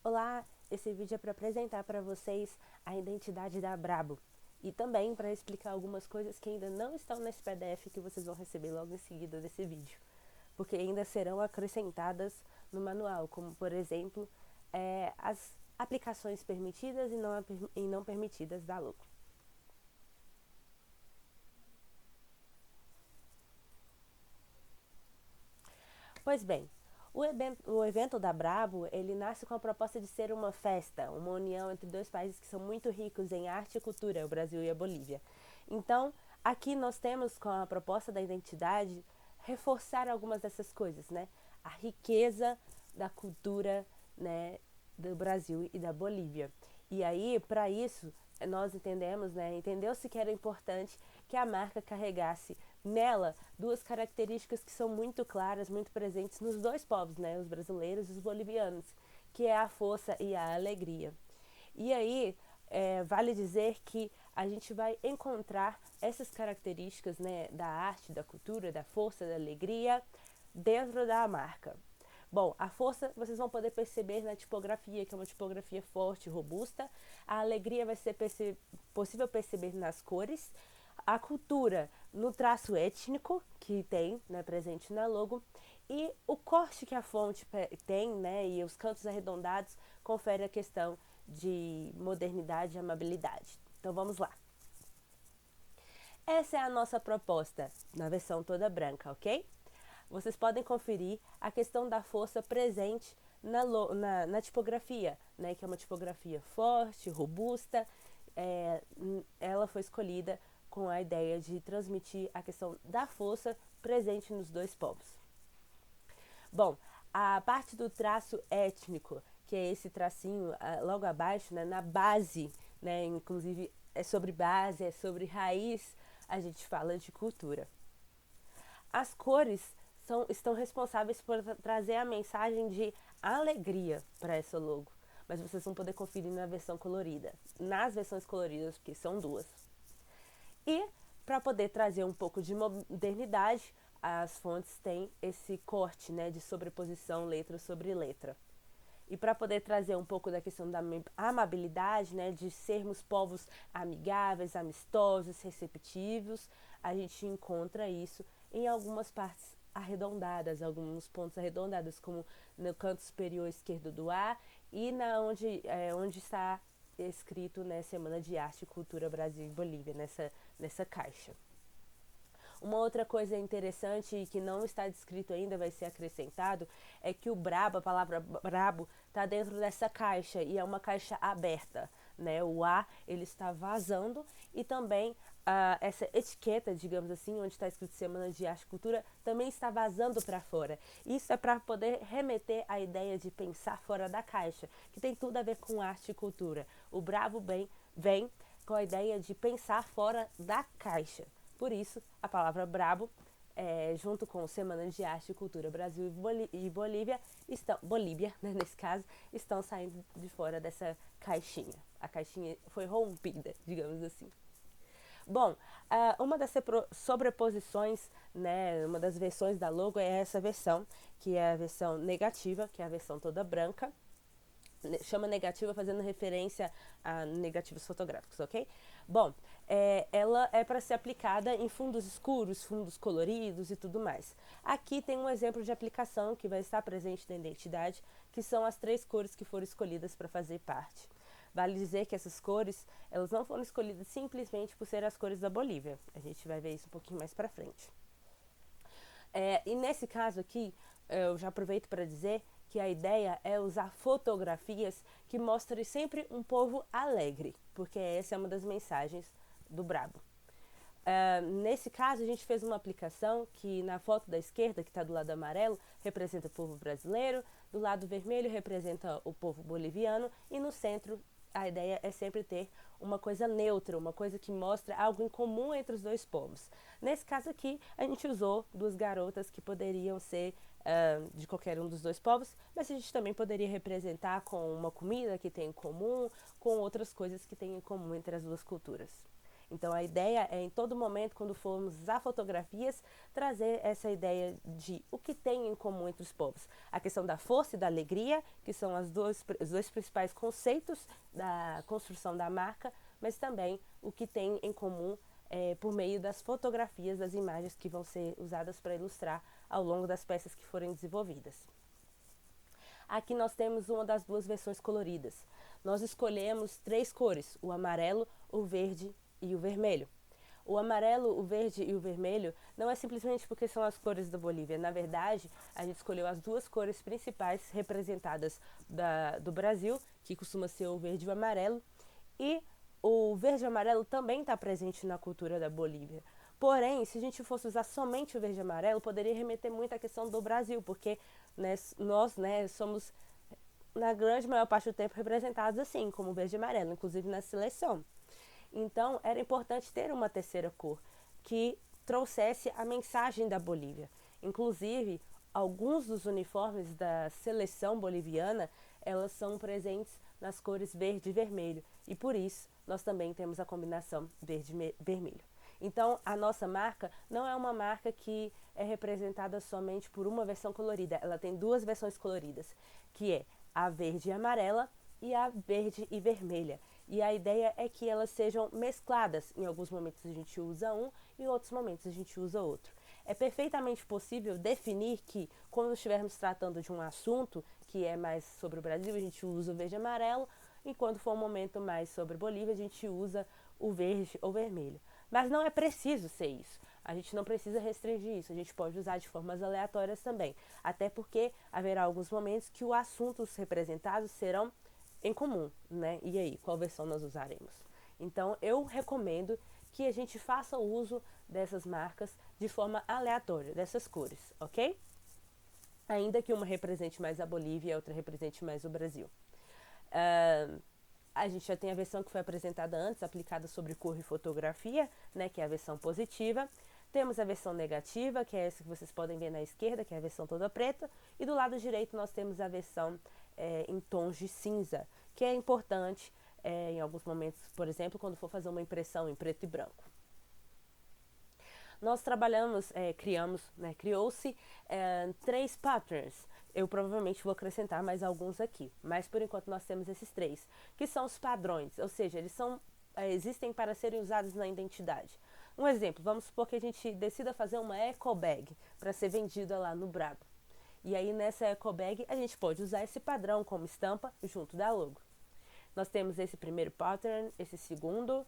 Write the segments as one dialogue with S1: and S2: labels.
S1: Olá, esse vídeo é para apresentar para vocês a identidade da Brabo e também para explicar algumas coisas que ainda não estão nesse PDF que vocês vão receber logo em seguida desse vídeo, porque ainda serão acrescentadas no manual, como por exemplo, as aplicações permitidas e não permitidas da logo. Pois bem, o evento da Brabo, ele nasce com a proposta de ser uma festa, uma união entre dois países que são muito ricos em arte e cultura, o Brasil e a Bolívia. Então, aqui nós temos com a proposta da identidade reforçar algumas dessas coisas, né? A riqueza da cultura, né, do Brasil e da Bolívia. E aí, para isso, nós entendemos, né, entendeu-se que era importante que a marca carregasse nela duas características que são muito claras, muito presentes nos dois povos, né, os brasileiros e os bolivianos, que é a força e a alegria. E aí, vale dizer que a gente vai encontrar essas características, né, da arte, da cultura, da força, da alegria dentro da marca. Bom, a força vocês vão poder perceber na tipografia, que é uma tipografia forte, robusta. A alegria vai ser possível perceber nas cores. A cultura no traço étnico, que tem, né, presente na logo. E o corte que a fonte tem, né, e os cantos arredondados, confere a questão de modernidade e amabilidade. Então vamos lá. Essa é a nossa proposta, na versão toda branca, ok? Vocês podem conferir a questão da força presente na tipografia, né, que é uma tipografia forte, robusta. Ela foi escolhida com a ideia de transmitir a questão da força presente nos dois povos. Bom, a parte do traço étnico, que é esse tracinho logo abaixo, né, na base, né, inclusive é sobre base, é sobre raiz, a gente fala de cultura. As cores estão responsáveis por trazer a mensagem de alegria para essa logo, mas vocês vão poder conferir na versão colorida, nas versões coloridas, porque são duas. E para poder trazer um pouco de modernidade, as fontes têm esse corte, né, de sobreposição letra sobre letra. E para poder trazer um pouco da questão da amabilidade, né, de sermos povos amigáveis, amistosos, receptivos, a gente encontra isso em algumas partes arredondadas, alguns pontos arredondados, como no canto superior esquerdo do A e onde está escrito, né, Semana de Arte e Cultura Brasil e Bolívia, nessa caixa. Uma outra coisa interessante e que não está descrito ainda, vai ser acrescentado, é que o brabo, a palavra brabo, está dentro dessa caixa e é uma caixa aberta, né? O A, ele está vazando e também essa etiqueta, digamos assim, onde está escrito Semana de Arte e Cultura, também está vazando para fora. Isso é para poder remeter à ideia de pensar fora da caixa, que tem tudo a ver com arte e cultura. O brabo vem com a ideia de pensar fora da caixa. Por isso, a palavra brabo, junto com Semana de Arte e Cultura Brasil e Bolívia, Bolívia, né, nesse caso, estão saindo de fora dessa caixinha. A caixinha foi rompida, digamos assim. Bom, uma das sobreposições, né, uma das versões da logo é essa versão, que é a versão negativa, que é a versão toda branca. Chama negativa fazendo referência a negativos fotográficos, ok? Bom, ela é para ser aplicada em fundos escuros, fundos coloridos e tudo mais. Aqui tem um exemplo de aplicação que vai estar presente na identidade, que são as 3 cores que foram escolhidas para fazer parte. Vale dizer que essas cores, elas não foram escolhidas simplesmente por ser as cores da Bolívia. A gente vai ver isso um pouquinho mais para frente. E nesse caso aqui, eu já aproveito para dizer que a ideia é usar fotografias que mostrem sempre um povo alegre, porque essa é uma das mensagens do Brabo. Nesse caso, a gente fez uma aplicação que na foto da esquerda, que está do lado amarelo, representa o povo brasileiro, do lado vermelho representa o povo boliviano e no centro a ideia é sempre ter uma coisa neutra, uma coisa que mostra algo em comum entre os dois povos. Nesse caso aqui, a gente usou 2 garotas que poderiam ser de qualquer um dos dois povos, mas a gente também poderia representar com uma comida que tem em comum, com outras coisas que tem em comum entre as duas culturas. Então a ideia é, em todo momento, quando formos usar fotografias, trazer essa ideia de o que tem em comum entre os povos. A questão da força e da alegria, que são os dois principais conceitos da construção da marca, mas também o que tem em comum por meio das fotografias, das imagens que vão ser usadas para ilustrar ao longo das peças que forem desenvolvidas. Aqui nós temos uma das duas versões coloridas. Nós escolhemos 3 cores, o amarelo, o verde e o vermelho. O amarelo, o verde e o vermelho não é simplesmente porque são as cores da Bolívia. Na verdade, a gente escolheu as 2 cores principais representadas do Brasil, que costuma ser o verde e o amarelo, e o verde e o amarelo também está presente na cultura da Bolívia. Porém, se a gente fosse usar somente o verde e amarelo, poderia remeter muito à questão do Brasil, porque nós somos, na grande maior parte do tempo, representados assim, como verde e amarelo, inclusive na seleção. Então, era importante ter uma terceira cor, que trouxesse a mensagem da Bolívia. Inclusive, alguns dos uniformes da seleção boliviana, elas são presentes nas cores verde e vermelho, e por isso nós também temos a combinação verde e vermelho. Então, a nossa marca não é uma marca que é representada somente por uma versão colorida. Ela tem 2 versões coloridas, que é a verde e amarela e a verde e vermelha. E a ideia é que elas sejam mescladas. Em alguns momentos a gente usa um e em outros momentos a gente usa outro. É perfeitamente possível definir que, quando estivermos tratando de um assunto que é mais sobre o Brasil, a gente usa o verde e amarelo, e quando for um momento mais sobre Bolívia, a gente usa o verde ou vermelho. Mas não é preciso ser isso. A gente não precisa restringir isso. A gente pode usar de formas aleatórias também. Até porque haverá alguns momentos que os assuntos representados serão em comum, né? E aí, qual versão nós usaremos? Então, eu recomendo que a gente faça uso dessas marcas de forma aleatória, dessas cores, ok? Ainda que uma represente mais a Bolívia e a outra represente mais o Brasil. A gente já tem a versão que foi apresentada antes, aplicada sobre cor e fotografia, né, que é a versão positiva. Temos a versão negativa, que é essa que vocês podem ver na esquerda, que é a versão toda preta. E do lado direito nós temos a versão em tons de cinza, que é importante em alguns momentos, por exemplo, quando for fazer uma impressão em preto e branco. Nós criou-se 3 patterns. Eu provavelmente vou acrescentar mais alguns aqui, mas por enquanto nós temos esses 3, que são os padrões, ou seja, eles existem para serem usados na identidade. Um exemplo, vamos supor que a gente decida fazer uma eco bag para ser vendida lá no Brabo. E aí nessa eco bag a gente pode usar esse padrão como estampa junto da logo. Nós temos esse primeiro pattern, esse segundo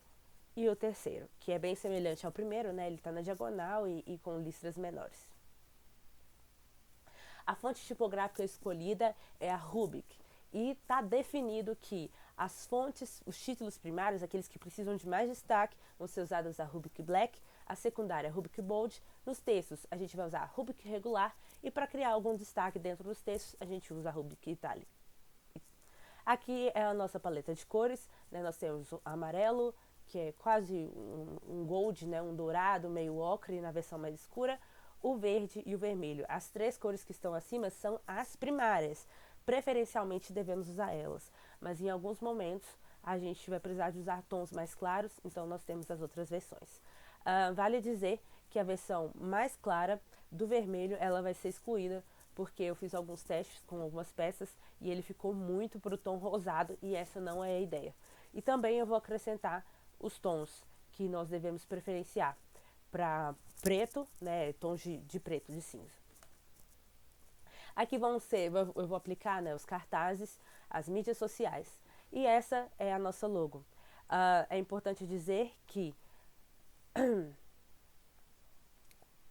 S1: e o terceiro, que é bem semelhante ao primeiro, né? Ele está na diagonal e com listras menores. A fonte tipográfica escolhida é a Rubik e está definido que as fontes, os títulos primários, aqueles que precisam de mais destaque, vão ser usados a Rubik Black, a secundária a Rubik Bold. Nos textos a gente vai usar a Rubik regular e para criar algum destaque dentro dos textos a gente usa a Rubik Italic. Aqui é a nossa paleta de cores, né? Nós temos o amarelo, que é quase um gold, né? Um dourado, meio ocre na versão mais escura, o verde e o vermelho. As 3 cores que estão acima são as primárias. Preferencialmente devemos usar elas, mas em alguns momentos a gente vai precisar de usar tons mais claros, então nós temos as outras versões. Vale dizer que a versão mais clara do vermelho ela vai ser excluída, porque eu fiz alguns testes com algumas peças e ele ficou muito para o tom rosado e essa não é a ideia. E também eu vou acrescentar os tons que nós devemos preferenciar para preto, né, tons de preto, de cinza. Aqui eu vou aplicar, né, os cartazes, as mídias sociais. E essa é a nossa logo. É importante dizer que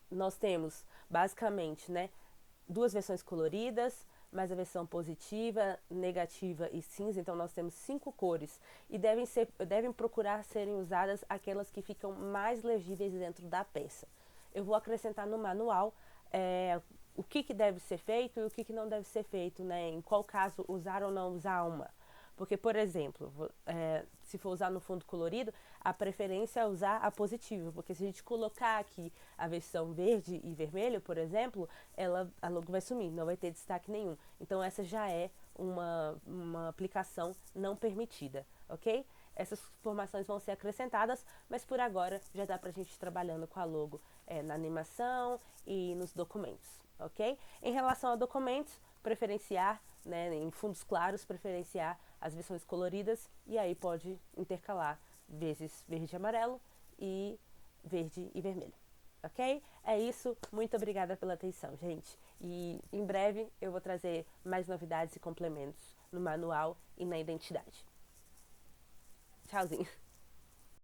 S1: nós temos basicamente, né, 2 versões coloridas, mais a versão positiva, negativa e cinza. Então nós temos 5 cores e devem procurar serem usadas aquelas que ficam mais legíveis dentro da peça. Eu vou acrescentar no manual o que deve ser feito e o que não deve ser feito, né? Em qual caso usar ou não usar uma. Porque, por exemplo, se for usar no fundo colorido, a preferência é usar a positiva, porque se a gente colocar aqui a versão verde e vermelho, por exemplo, a logo vai sumir, não vai ter destaque nenhum. Então essa já é uma aplicação não permitida, ok? essas informações vão ser acrescentadas, mas por agora já dá pra gente ir trabalhando com a logo na animação e nos documentos, ok? Em relação a documentos, preferenciar, né, em fundos claros, preferenciar as versões coloridas e aí pode intercalar vezes verde e amarelo e verde e vermelho, ok? É isso, muito obrigada pela atenção, gente. E em breve eu vou trazer mais novidades e complementos no manual e na identidade. Tchauzinho!